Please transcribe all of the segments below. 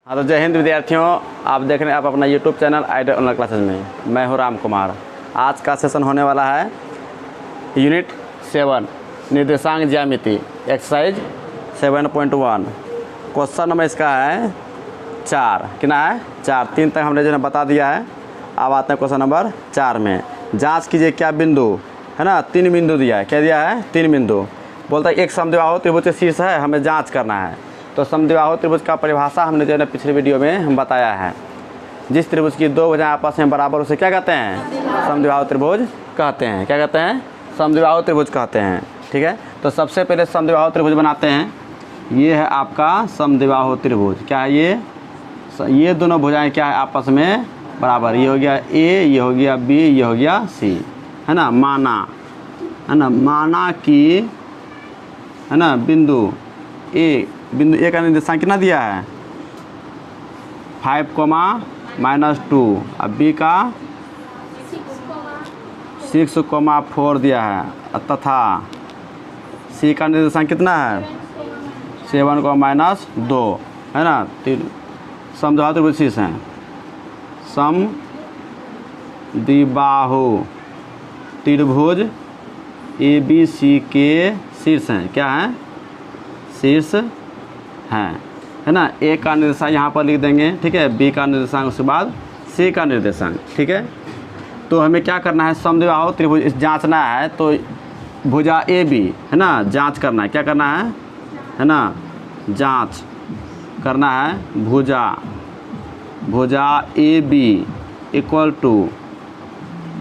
हाँ तो जय हिंद विद्यार्थियों, आप देख रहे हैं आप अपना YouTube channel idea online classes में। मैं हूँ राम कुमार। आज का सेशन होने वाला है यूनिट 7 निर्देशांक ज्यामिति एक्सरसाइज 7.1। क्वेश्चन नंबर इसका है 4। कितना है? 4। 3 तक हमने जो है बता दिया है। अब आते हैं क्वेश्चन नंबर 4 में। जाँच कीजिए क्या बिंदु है ना, 3 बिंदु दिया है। क्या दिया है? 3 बिंदु। बोलता है एक समद्विबाहु त्रिभुज के शीर्ष है, हमें जाँच करना है। तो समद्विबाहु त्रिभुज का परिभाषा हमने जो है ना पिछले वीडियो में हम बताया है। जिस त्रिभुज की दो भुजाएं आपस में बराबर उसे क्या कहते हैं? समद्विबाहु त्रिभुज कहते हैं। क्या कहते हैं? समद्विबाहु त्रिभुज कहते हैं। ठीक है, तो सबसे पहले समद्विबाहु त्रिभुज बनाते हैं। ये है आपका समद्विबाहु त्रिभुज। क्या है ये दोनों भुजाएं क्या है आपस में बराबर। ये हो गया ए, ये हो गया बी, ये हो गया सी, है ना। माना कि है ना बिंदु ए का निर्देशांक कितना दिया है? 5,-2। अब बी का 6,4 दिया है तथा सी का निर्देशांक कितना है? 7,-2, है ना। समद्विबाहु त्रिभुज शीर्ष हैं। समद्विबाहु त्रिभुज ABC के शीर्ष हैं। क्या हैं? शीर्ष हैं, है ना। ए का निर्देशांक यहाँ पर लिख देंगे, ठीक है। बी का निर्देशांक, उसके बाद सी का निर्देशांक, ठीक है। तो हमें क्या करना है? समद्विबाहु त्रिभुज इस जांचना है। तो भुजा AB है ना, जांच करना है। क्या करना है ना, जांच करना है। भुजा AB इक्वल टू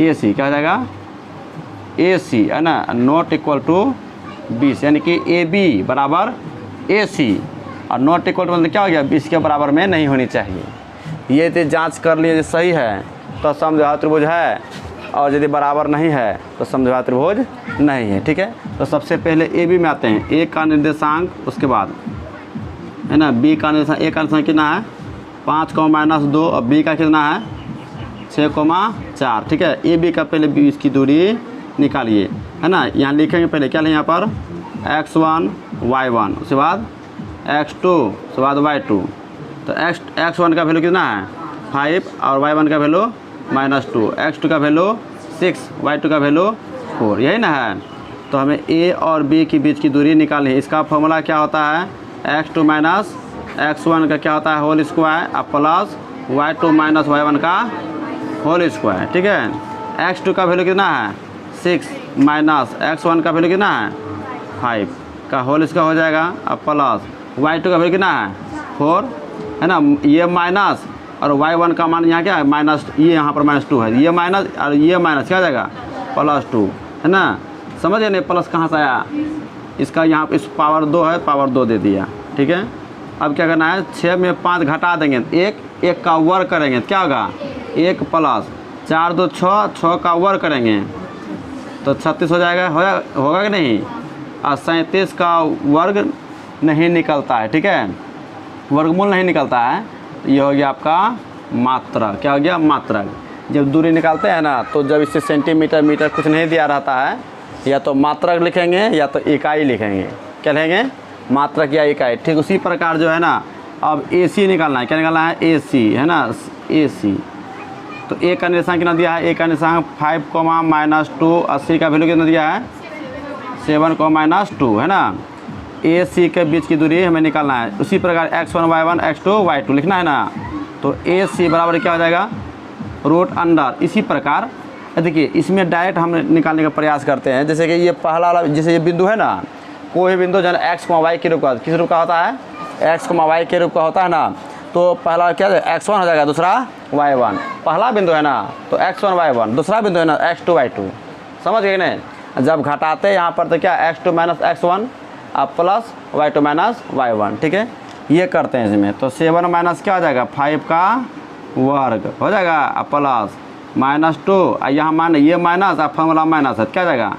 AC। क्या हो जाएगा? AC, है ना, नॉट इक्वल टू BC, यानी कि AB बराबर AC और नॉट इक्वल टू मतलब क्या हो गया? BC के बराबर में नहीं होनी चाहिए। ये तो जांच कर लिए सही है तो समद्विबाहु त्रिभुज है, और यदि बराबर नहीं है तो समद्विबाहु त्रिभुज नहीं है। ठीक है, तो सबसे पहले AB में आते हैं। A का निर्देशांक, उसके बाद है ना B का निर्देशांक। A का निर्देशांक कितना है? 5,-2 और B का कितना है? 6,4। ठीक है, AB का पहले बीच की दूरी निकालिए, है ना। यहाँ लिखेंगे पहले क्या लें यहाँ पर? x1 y1, उसके बाद x2, उसके बाद y2। तो x1 का वैल्यू कितना है? 5 और y1 का वैल्यू -2, x2 का वैल्यू 6, y2 का वैल्यू 4, यही ना है। तो हमें a और b के बीच की दूरी निकालनी है। इसका फॉर्मूला क्या होता है? x2 माइनस x1 का क्या होता है? होल स्क्वायर, और प्लस y2 माइनस y1 का होल स्क्वायर। ठीक है, x2 का वैल्यू कितना है? 6 माइनस x1 का वैल्यू कितना है? 5 का होल इसका हो जाएगा, अब प्लस y2 का वैल्यू कितना है? 4, है ना। ये माइनस और y1 का मान यहाँ क्या है? माइनस, ये यहाँ पर -2 है। ये माइनस और ये माइनस क्या हो जाएगा? +2, है ना। समझ गए नहीं? प्लस कहाँ से आया? इसका यहाँ इस पावर 2 है, पावर 2 दे दिया। ठीक है, अब क्या करना है? 6 में 5 घटा देंगे, एक का वर्ग करेंगे, क्या होगा? 1 प्लस 4 2 6 का वर्ग करेंगे तो 36 हो जाएगा। होगा कि नहीं? और 37 का वर्ग नहीं निकलता है। ठीक है, वर्गमूल नहीं निकलता है। ये हो गया आपका मात्रक। क्या हो गया? मात्रक। जब दूरी निकालते हैं ना, तो जब इससे सेंटीमीटर मीटर कुछ नहीं दिया रहता है, या तो मात्रक लिखेंगे या तो इकाई लिखेंगे। क्या लिखेंगे? मात्रक या इकाई। ठीक उसी प्रकार जो है ना, अब AC निकालना है। क्या निकालना है? AC, है ना, AC। तो A का निर्देशांक कितना दिया है? A का निर्देशांक 5,-2, 80 का वैल्यू कितना दिया है? 7,-2, है ना। AC के बीच की दूरी हमें निकालना है। उसी प्रकार x1 y1 x2 y2 लिखना है ना। तो AC बराबर क्या हो जाएगा? √अंडर। इसी प्रकार देखिए, इसमें डायरेक्ट हम निकालने का प्रयास करते हैं। जैसे कि ये पहला वाला, जैसे ये बिंदु है ना, कोई बिंदु जो है x, y के रूप का, किस रूप का होता है? x, y के रूप का होता है ना। तो पहला क्या है? x1 हो जाएगा, दूसरा y1। पहला बिंदु है ना तो x1 y1, दूसरा बिंदु है ना x2 y2। समझ गए नहीं? जब घटाते यहाँ पर तो क्या? x2 माइनस x1 अब प्लस y2 माइनस y1। ठीक है, ये करते हैं इसमें। तो 7 माइनस क्या हो जाएगा? 5 का वर्ग हो जाएगा, अब प्लस -2, यहाँ ये माइनस और फॉर्मूला माइनस है, क्या हो जाएगा?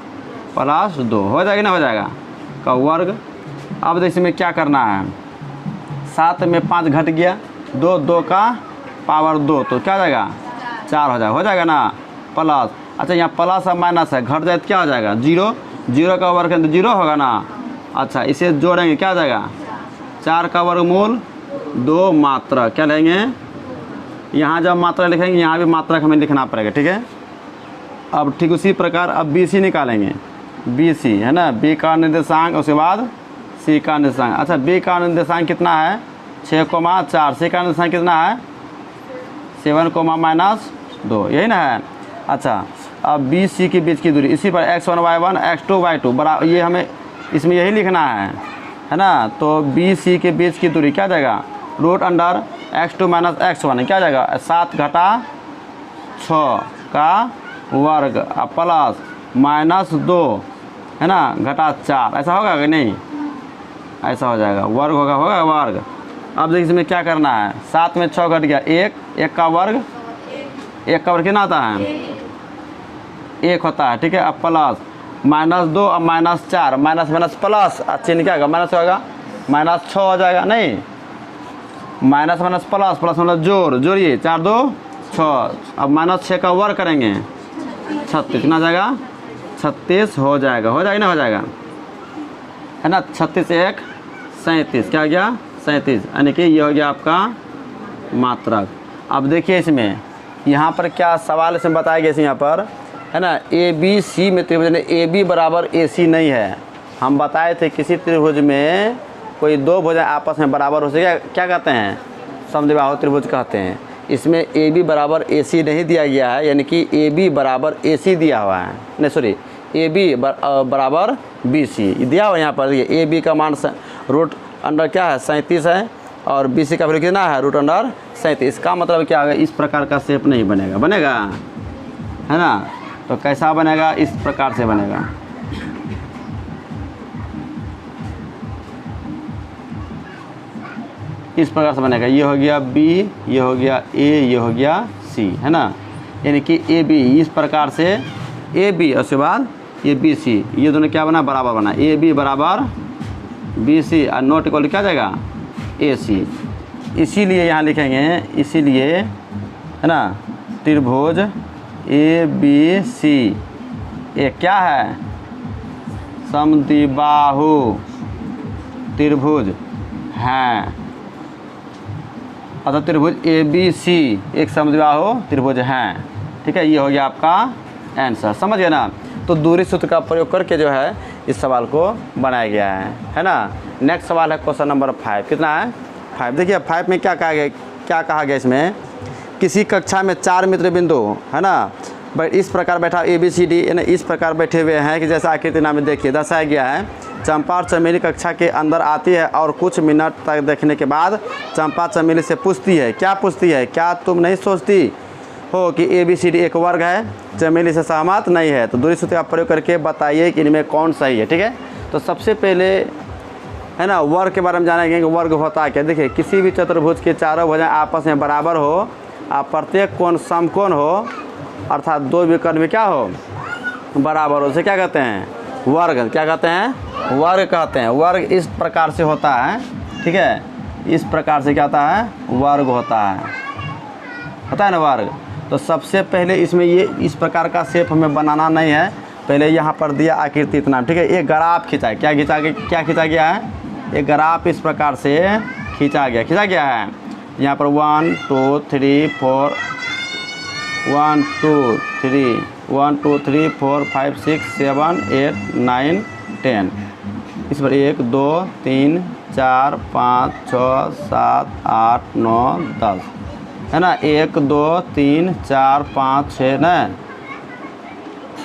+2 हो जाएगा ना, हो जाएगा का वर्ग। अब इसमें क्या करना है? 7 में 5 घट गया, 2 का पावर 2, तो क्या हो जाएगा? 4 हो जाएगा ना, प्लस। अच्छा, यहाँ प्लस और माइनस है, घट जाए तो क्या हो जाएगा? 0 का वर्ग है तो 0 होगा ना। अच्छा, इसे जोड़ेंगे, क्या हो जाएगा? 4 का वर्गमूल 2 मात्रक, क्या लेंगे, यहाँ जब मात्रा लिखेंगे यहाँ भी मात्रक हमें लिखना पड़ेगा, ठीक है। अब ठीक उसी प्रकार अब BC निकालेंगे, BC है ना, B का निर्देशांक, उसके बाद C का निर्देशांक। अच्छा B का निर्देशांक कितना है 6,4, C का निर्देशांक कितना है 7, -2, यही ना है। अच्छा अब BC के बीच की दूरी, इसी पर x1 y1 x2 y2 बराबर, ये हमें इसमें यही लिखना है ना। तो BC के बीच की दूरी क्या जाएगा, √अंडर x2 - x1 क्या जाएगा, 7 घटा 6 का वर्ग प्लस -2 है ना घटा 4, ऐसा होगा कि नहीं, ऐसा हो जाएगा, वर्ग होगा वर्ग। अब देखिए इसमें क्या करना है, 7 में 6 घट गया, 1 का वर्ग, 1 का वर्ग कितना आता है 1 होता है, ठीक है। अब प्लस -2 अब -4, माइनस प्लस, चिन्ह क्या होगा माइनस होगा, -6 हो जाएगा, नहीं माइनस प्लस मतलब जोड़िए, 4 2 6, अब -6 का वर्ग करेंगे 36, कितना जाएगा 36 हो जाएगा ना, हो जाएगा है ना। 36 1 37, क्या हो गया 37, यानी कि ये हो गया आपका मात्रक। अब देखिए इसमें यहाँ पर क्या सवाल इसमें बताया गया, यहाँ पर है ना, ABC में त्रिभुज AB बराबर AC नहीं है। हम बताए थे किसी त्रिभुज में कोई 2 भुजाएं आपस में बराबर हो सके क्या कहते हैं, समद्विबाहु त्रिभुज कहते हैं। इसमें AB बराबर AC नहीं दिया गया है, यानी कि AB बराबर AC दिया हुआ है, नहीं सॉरी AB बराबर BC दिया हुआ है। यहाँ पर ये AB का मान √अंडर क्या है 37 है, और BC का वैल्यू कितना है √अंडर 37। इसका मतलब क्या है, इस प्रकार का शेप नहीं बनेगा है ना। तो कैसा बनेगा, इस प्रकार से बनेगा, इस प्रकार से बनेगा। ये हो गया B, ये हो गया A, ये हो गया C, है ना। यानी कि AB इस प्रकार से AB, उसके बाद ये BC, ये दोनों क्या बना बराबर बना, AB बराबर BC और नॉट इक्वल क्या जाएगा AC। इसीलिए यहाँ लिखेंगे, इसीलिए है ना त्रिभुज ABC ये क्या है, समद्विबाहु त्रिभुज है। अतः त्रिभुज ABC एक समद्विबाहु त्रिभुज है, ठीक है। ये हो गया आपका आंसर, समझ गए ना। तो दूरी सूत्र का प्रयोग करके जो है इस सवाल को बनाया गया है ना। नेक्स्ट सवाल है क्वेश्चन नंबर 5, कितना है 5। देखिए 5 में क्या कहा गया इसमें, किसी कक्षा में 4 मित्र बिंदु है ना, बट इस प्रकार बैठा ABCD यानी इस प्रकार बैठे हुए हैं कि जैसा आकृति नाम में देखिए दर्शाया गया है। चंपा और चमेली कक्षा के अंदर आती है और कुछ मिनट तक देखने के बाद चंपा चमेली से पूछती है, क्या पूछती है, क्या तुम नहीं सोचती हो कि ABCD एक वर्ग है, चमेली से सहमत नहीं है। तो दूरी सूत्र का प्रयोग करके बताइए कि इनमें कौन सही है, ठीक है। तो सबसे पहले है ना वर्ग के बारे में जानेंगे कि वर्ग होता है क्या। देखिए किसी भी चतुर्भुज के चारों भुजाएं आपस में बराबर हो और प्रत्येक कोण समकोण हो, अर्थात 2 विकर्ण में क्या हो बराबर हो, उसे क्या कहते हैं वर्ग, क्या कहते हैं वर्ग कहते हैं। वर्ग इस प्रकार से होता है, ठीक है, इस प्रकार से क्या होता है वर्ग होता है ना वर्ग। तो सबसे पहले इसमें ये इस प्रकार का शेप हमें बनाना नहीं है, पहले यहाँ पर दिया आकृति इतना, ठीक है। एक ग्राफ खींचा है, क्या खींचा गया है, एक ग्राफ इस प्रकार से खींचा गया है। यहाँ पर 1 2 3 4 1 2 3 4 5 6 7 8 9 10, इस पर 1 2 3 4 5 6 7 8 9 10 है ना, 1 2 3 4 5 6 ना।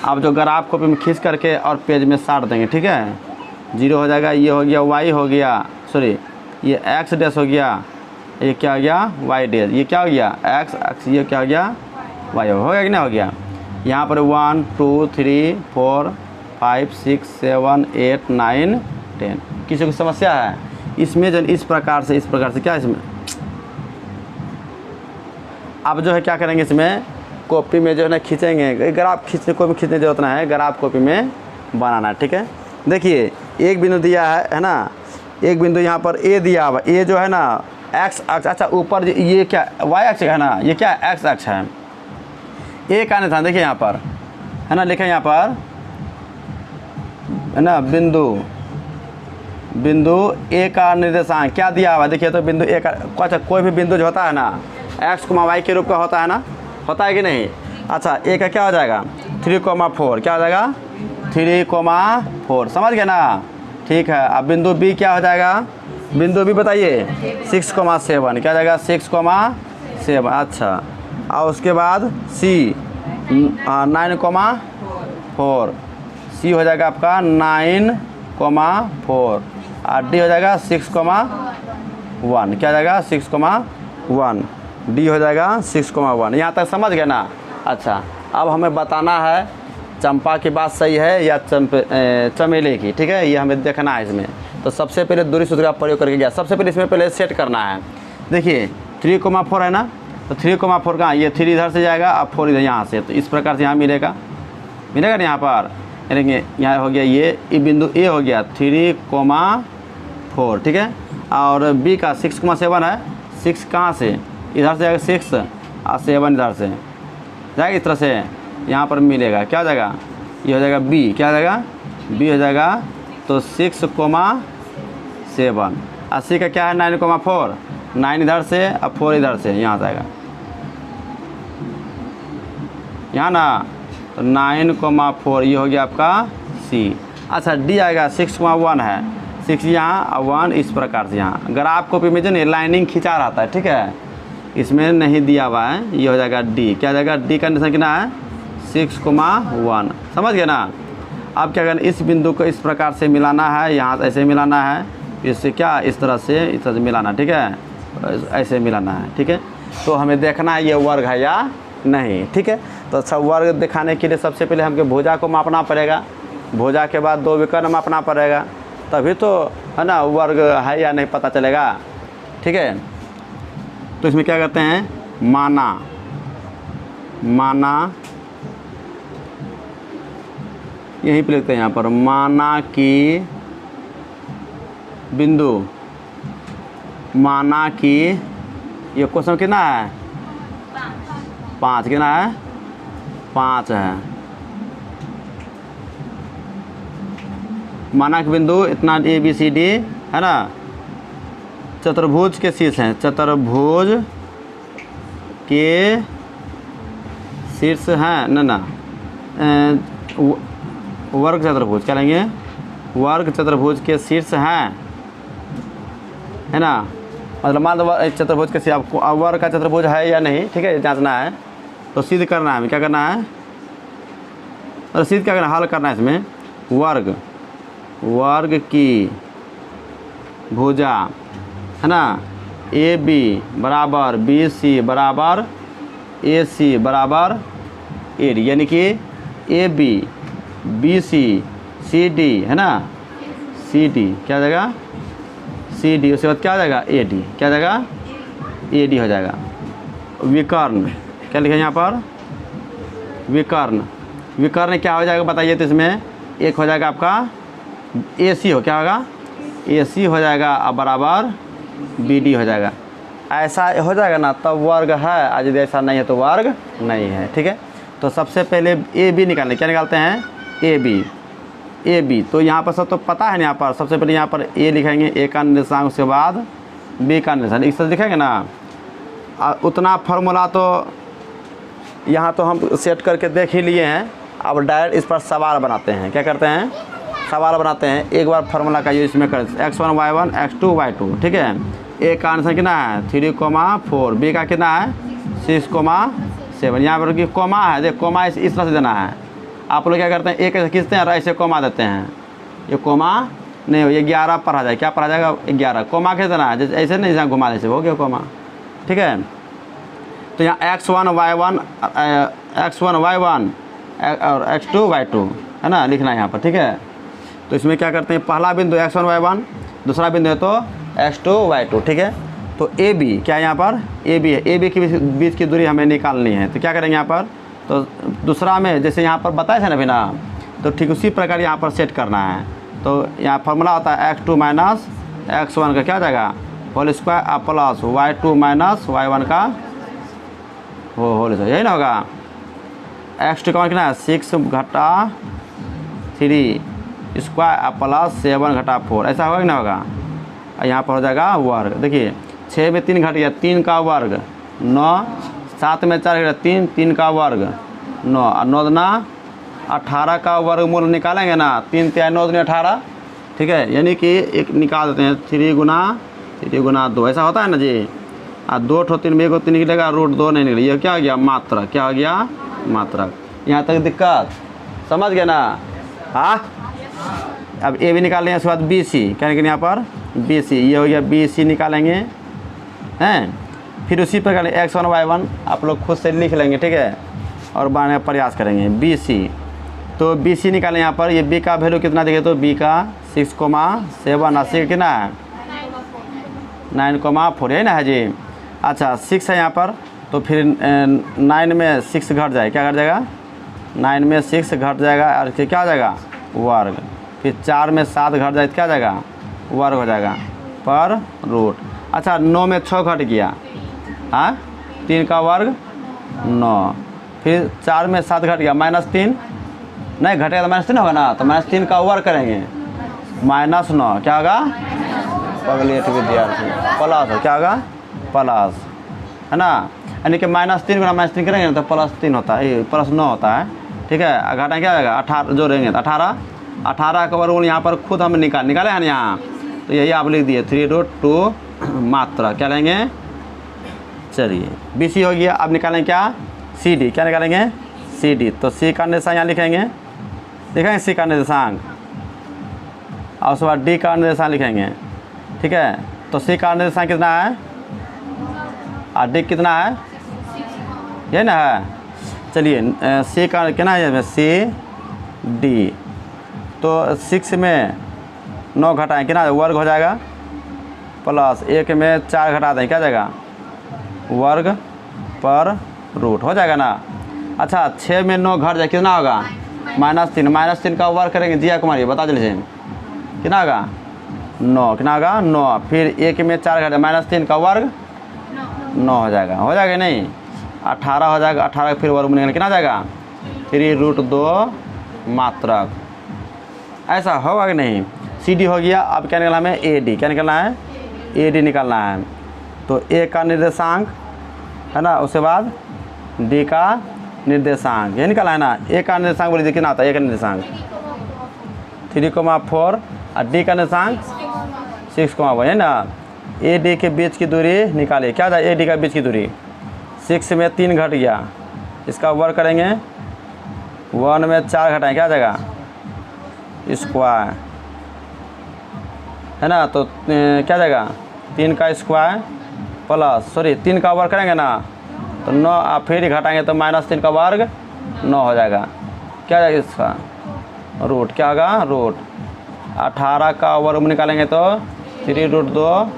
अब जो ग्राफ कॉपी में खींच करके और पेज में साट देंगे, ठीक है। 0 हो जाएगा, ये हो गया y हो गया, सॉरी ये x डैश हो गया, ये क्या हो गया y डैश, ये क्या हो गया x, ये क्या हो गया y हो गया कि नहीं हो गया। यहाँ पर 1 2 3 4 5 6 7 8 9 10। किसी को समस्या है इसमें, जो इस प्रकार से क्या इसमें। अब जो है क्या करेंगे, इसमें कॉपी में जो है ना खींचेंगे, ग्राफ कॉपी खींचने जरूरत ना है, ग्राफ कॉपी में बनाना, ठीक है। देखिए एक बिंदु दिया है ना, एक बिंदु यहाँ पर A दिया हुआ, A जो है ना x अक्ष, अच्छा ऊपर ये क्या y अक्ष है ना, ये क्या x अक्ष है। A का नहीं था, देखिए यहाँ पर है ना, लिखे यहाँ पर है ना बिंदु बिंदु ए का निर्देशांक क्या दिया हुआ देखिए। तो बिंदु ए का अच्छा कोई भी बिंदु जो होता है ना x, y के रूप का होता है ना, होता है कि नहीं। अच्छा ए का क्या हो जाएगा 3,4 क्या हो जाएगा 3,4 समझ गए ना। ठीक है अब बिंदु बी क्या हो जाएगा, बिंदु बी बताइए 6,7 क्या हो जाएगा 6,7। अच्छा और उसके बाद सी 9,4 सी हो जाएगा आपका 9,4 और डी हो जाएगा 6,1 क्या हो जाएगा 6,1 डी हो जाएगा 6,1। यहाँ तक समझ गए ना। अच्छा अब हमें बताना है चंपा की बात सही है या चमेली की, ठीक है, ये हमें देखना है इसमें। तो सबसे पहले दूरी सूत्र का प्रयोग करके गया। सबसे पहले इसमें पहले सेट करना है। देखिए 3,4 है ना, तो 3,4 कहाँ, ये 3 इधर से जाएगा और 4 इधर यहाँ से, तो इस प्रकार से यहाँ मिलेगा ना यहाँ पर। यानी यहाँ हो गया ये बिंदु ए हो गया 3,4 ठीक है। और बी का 6,7 है, 6 कहाँ से इधर से जाएगा 6 और 7 इधर से जाएगा, इस तरह से यहाँ पर मिलेगा। क्या हो जाएगा ये हो जाएगा बी, क्या हो जाएगा बी हो जाएगा। तो 6,7 80 का क्या है 9,4 9 इधर से और 4 इधर से यहाँ जाएगा यहाँ ना, तो 9,4 ये हो गया आपका सी। अच्छा डी आएगा 6,1 है, 6 यहाँ और 1 इस प्रकार से यहाँ। अगर आपको कॉपी में जो नहीं लाइनिंग खिंचा रहता है, ठीक है, इसमें नहीं दिया हुआ है, ये हो जाएगा डी। क्या जाएगा डी का निशान कितना है 6,1 समझ गए ना। अब क्या करना इस बिंदु को इस प्रकार से मिलाना है, यहाँ ऐसे मिलाना है, इससे क्या इस तरह से मिलाना, ठीक है, ऐसे मिलाना है, ठीक है। तो हमें देखना है ये वर्ग है या नहीं, ठीक है। तो अच्छा वर्ग दिखाने के लिए सबसे पहले हमको भुजा को मापना पड़ेगा, भुजा के बाद 2 विकर्ण मापना पड़ेगा, तभी तो है ना वर्ग है या नहीं पता चलेगा, ठीक है। तो इसमें क्या करते हैं माना यहीं पे लिखते हैं यहाँ पर माना कि बिंदु, माना कि ये क्वेश्चन कितना है 5 कितना है 5 है। माना कि बिंदु इतना ए बी सी डी है ना, चतुर्भुज के शीर्ष हैं, चतुर्भुज के शीर्ष हैं ना वर्ग चतुर्भुज क्या लेंगे, वर्ग चतुर्भुज के शीर्ष हैं है ना। मतलब मान लो चतुर्भुज के शीर्ष आपको वर्ग का चतुर्भुज है या नहीं, ठीक है, जांचना है। तो सिद्ध करना है, क्या करना है और सिद्ध क्या करना है, हल करना है इसमें। वर्ग की भुजा है ना ए बी बराबर बी सी बराबर ए सी बराबर ए डी, यानी कि A B B C C D है ना, सी डी क्या हो जाएगा सी डी, उसके बाद क्या हो जाएगा ए डी, क्या हो जाएगा ए डी हो जाएगा। विकर्ण क्या लिखा है यहाँ पर विकर्ण क्या हो जाएगा बताइए। तो इसमें एक हो जाएगा आपका ए सी, हो क्या होगा ए सी हो जाएगा और बराबर बी डी हो जाएगा। ऐसा हो जाएगा ना तब वर्ग है, आज यदि ऐसा नहीं है तो वर्ग नहीं है, ठीक है। तो सबसे पहले ए बी निकालने, क्या निकालते हैं ए बी। तो यहाँ पर सब तो पता है ना, यहाँ पर सबसे पहले यहाँ पर ए लिखेंगे, ए का निर्देशांक, उसके बाद बी का निर्देशांक, इस तरह लिखेंगे ना। उतना फार्मूला तो यहाँ तो हम सेट करके देख ही लिए हैं। अब डायरेक्ट इस पर सवाल बनाते हैं, क्या करते हैं सवाल बनाते हैं। एक बार फार्मूला का यूज इसमें कर x1 y1 x2 y2, ठीक है। ए का आंसर कितना है 3,4, बी का कितना है 6,7। यहाँ पर कि कोमा है, देख कोमा इस तरह से देना है। आप लोग क्या करते हैं एक ऐसे खींचते हैं और ऐसे कोमा देते हैं, ये कोमा नहीं हो, ये 11 पर आ जाएगा, क्या पर आ जाएगा 11, कोमा कैसे देना है जैसे ऐसे नहीं, जहाँ घुमा जैसे हो गया कोमा, ठीक है। तो यहाँ x1 y1 और x2 y2 है ना लिखना है यहाँ पर, ठीक है। तो इसमें क्या करते हैं पहला बिंदु x1 y1, दूसरा बिंदु है तो x2 y2, ठीक है। तो ए बी क्या है यहाँ पर ए बी है, ए बी के बीच की दूरी हमें निकालनी है। तो क्या करेंगे यहाँ पर, तो दूसरा में जैसे यहाँ पर बताए थे ना अभी ना, तो ठीक उसी प्रकार यहाँ पर सेट करना है। तो यहाँ फार्मूला होता है x2 माइनस x1 का क्या हो जाएगा whole square plus y2 minus y1 का होल स्क्वायर, यही ना होगा। x2 का कितना है 6 घटा 3 स्क्वायर प्लस 7 घटा 4, ऐसा होगा कि ना होगा। यहाँ पर हो जाएगा वर्ग। देखिए 6 में 3 घट गया, 3 का वर्ग 9, 7 में 4 घटा 3, 3 का वर्ग 9, और 9 दूना 18 का वर्गमूल निकालेंगे ना, 3 3 9 दूनी 18, ठीक है। यानी कि एक निकाल देते हैं 3 गुना 2, ऐसा होता है ना जी। 2 ठो 3 में 1 3 निकलेगा, √2 नहीं निकलेगा। ये क्या हो गया, मात्रक। क्या हो गया, मात्रक। यहाँ तक दिक्कत समझ गए ना। हाँ, अब ए भी निकाल लेंगे, उसके बाद बी सी, क्या निकलेंगे यहाँ पर बी सी, ये हो गया बी सी निकालेंगे हैं। फिर उसी प्रकार x1 y1 आप लोग खुद से लिख लेंगे, ठीक है, और बनाने का प्रयास करेंगे। बी सी, तो बी सी निकालें यहाँ पर। ये बी का वैल्यू कितना देखे, तो बी का 6,7, और सी कितना है 9,4 है ना है जी। अच्छा 6 है यहाँ पर, तो फिर 9 में 6 घट जाए, क्या घट जाएगा 9 में 6 घट जाएगा, और फिर क्या हो जाएगा वर्ग। फिर 4 में 7 घट जाए तो क्या जाएगा वर्ग हो जाएगा पर रूट। अच्छा 9 में 6 घट गया, हाँ 3 का वर्ग 9, फिर 4 में 7 घट गया -3, नहीं घटेगा तो -3 होगा ना, तो -3 का वर्ग करेंगे -9, क्या होगा पगलेट विद्यार्थी प्लस, क्या होगा प्लस, है ना। यानी कि -3 गुना -3 करेंगे ना तो +3 होता है, +9 होता है, ठीक है। घटाएं क्या आएगा 18 जोड़ेंगे तो 18 का वर्गमूल यहाँ पर खुद हम निकाले हैं ना यहाँ, तो यही आप लिख दिए 3√2 मात्रा। क्या लेंगे, चलिए बी सी हो गया। अब निकालेंगे क्या सी डी, क्या निकालेंगे सी डी। तो सी का निर्देशांक यहाँ लिखेंगे सी का निर्देशांक, और उसके बाद डी का निर्देशांक लिखेंगे, ठीक है। तो सी का निर्देशांक कितना है और डी कितना है, ये ना है। चलिए सी का कितना है सी डी, तो 6 में 9 घटाएँ कितना वर्ग हो जाएगा, प्लस 1 में 4 घटा दें क्या जाएगा वर्ग पर रूट हो जाएगा ना। अच्छा 6 में 9 घट जाए कितना होगा -3 का वर्ग करेंगे, दिया कुमारी बता दीजिए कितना होगा 9, कितना होगा 9, फिर 1 में 4 घटा -3 का वर्ग 9 हो जाएगा नहीं 18 हो जाएगा। 18 फिर वर्ग निकल कितना जाएगा 3√2 मात्रक, ऐसा होगा कि नहीं। सी डी हो गया। अब क्या निकालना है ए डी, क्या निकालना है ए डी निकालना है। तो ए का निर्देशांक है ना, उसके बाद डी का निर्देशांक, ये निकाला है ना। ए का निर्देशांक बोलिए कितना आता है, ए का निर्देशांक 3,4 और डी का निर्देशांक 6,1 है ना। ए डी के बीच की दूरी निकालिए, क्या था ए डी का बीच की दूरी 6 में 3 घट गया, इसका वर्ग करेंगे 1 में 4 घटाएँ क्या जाएगा स्क्वायर, है ना। तो क्या जाएगा 3 का स्क्वायर प्लस 3 का वर्ग करेंगे ना तो 9, आप फिर घटाएंगे तो -3 का वर्ग 9 हो जाएगा, क्या जाएगा इसका रूट, क्या होगा रूट। 18 का वर्ग निकालेंगे तो 3√2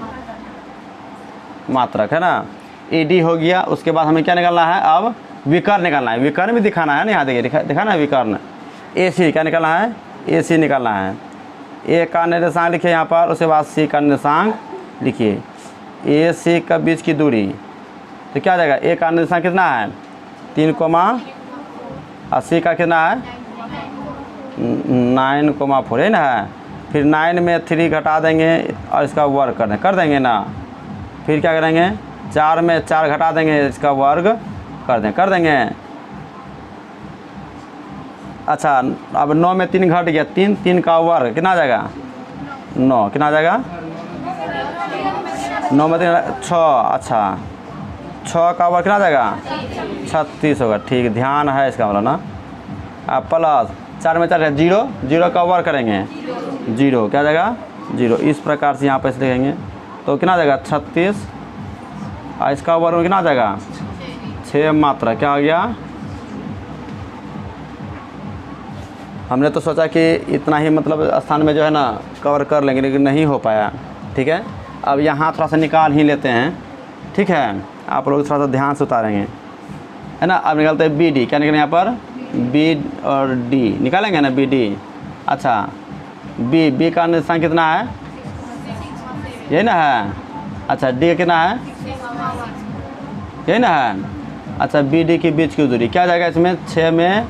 मात्रक, है ना। ए डी हो गया। उसके बाद हमें क्या निकालना है, अब विकर्ण निकालना है। विकर्ण भी दिखाना है ना, यहाँ देखिए दिखाना है विकर्ण। ए सी क्या निकालना है, ए सी निकालना है। ए का निर्देशांक लिखिए यहाँ पर, उसके बाद सी का निर्देशांक लिखिए। ए सी का बीच की दूरी तो क्या जाएगा, ए का निर्देशांक कितना है 3, और सी का कितना है 9,4 है ना। फिर 9 में 3 घटा देंगे और इसका वर्ग कर देंगे ना। फिर क्या करेंगे 4 में 4 घटा देंगे, इसका वर्ग कर देंगे। अच्छा अब 9 में 3 घट गया, 3 का वर्ग कितना आ जाएगा 9, कितना आ जाएगा 9 में 3 6, अच्छा 6 का वर्ग कितना आ जाएगा 36 होगा, ठीक ध्यान है इसका मतलब ना। अब प्लस 4 में 4 0 का वर्ग करेंगे 0, क्या जाएगा 0। इस प्रकार से यहाँ पर लिखेंगे तो कितना आ जाएगा 36, और इसका वर्ग कितना आ जाएगा 6 मात्रा, क्या हो गया। हमने तो सोचा कि इतना ही मतलब स्थान में जो है ना कवर कर लेंगे, लेकिन नहीं हो पाया, ठीक है। अब यहाँ थोड़ा सा निकाल ही लेते हैं, ठीक है। आप लोग थोड़ा सा ध्यान से उतारेंगे, है ना। अब निकालते हैं बी डी, क्या निकलेंगे यहाँ पर बी और डी निकालेंगे ना, बी डी। अच्छा बी का निर्देशांक कितना है, यही ना है। अच्छा डी कितना है, यही ना है। अच्छा बी डी के बीच की दूरी क्या जाएगा इसमें 6 में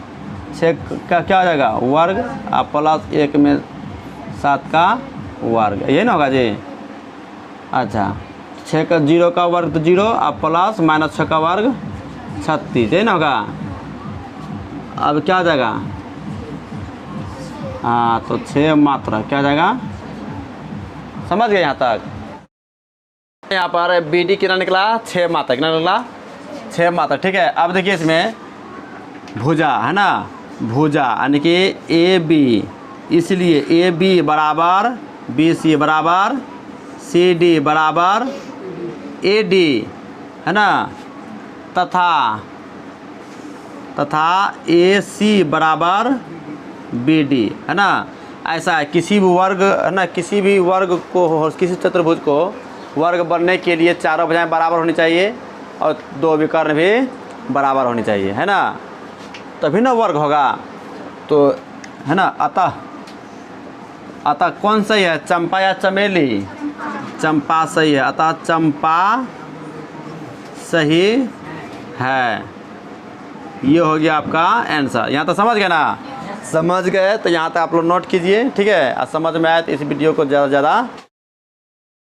6 का क्या हो जाएगा वर्ग, आप प्लस 1 में 7 का वर्ग, यही ना होगा जी। अच्छा 6 का 0 का वर्ग तो 0, अब प्लस माइनस 6 का वर्ग 36, यही ना होगा। अब क्या हो जाएगा, हाँ तो 6 मात्रा क्या हो जाएगा, समझ गए यहाँ तक। यहाँ पर बी डी कितना निकला, 6 मात्रा, कितना निकला 6 मात्रा, ठीक है। अब देखिए इसमें भुजा है ना, भुजा यानी कि ए बी, इसलिए ए बी बराबर बी सी बराबर सी डी बराबर ए डी है ना, तथा ए सी बराबर बी डी है ना। ऐसा है किसी भी वर्ग है ना, किसी भी वर्ग को, किसी चतुर्भुज को वर्ग बनने के लिए चारों भुजाएं बराबर होनी चाहिए और 2 विकर्ण भी बराबर होनी चाहिए है ना, तभी ना वर्ग होगा। तो है ना, अतः कौन सही है, चंपा या चमेली, चंपा सही है, अतः चंपा सही है। ये हो गया आपका आंसर। यहाँ तो समझ गए ना, समझ गए तो यहाँ तक आप लोग नोट कीजिए, ठीक है। और समझ में आए तो इस वीडियो को ज़्यादा से ज़्यादा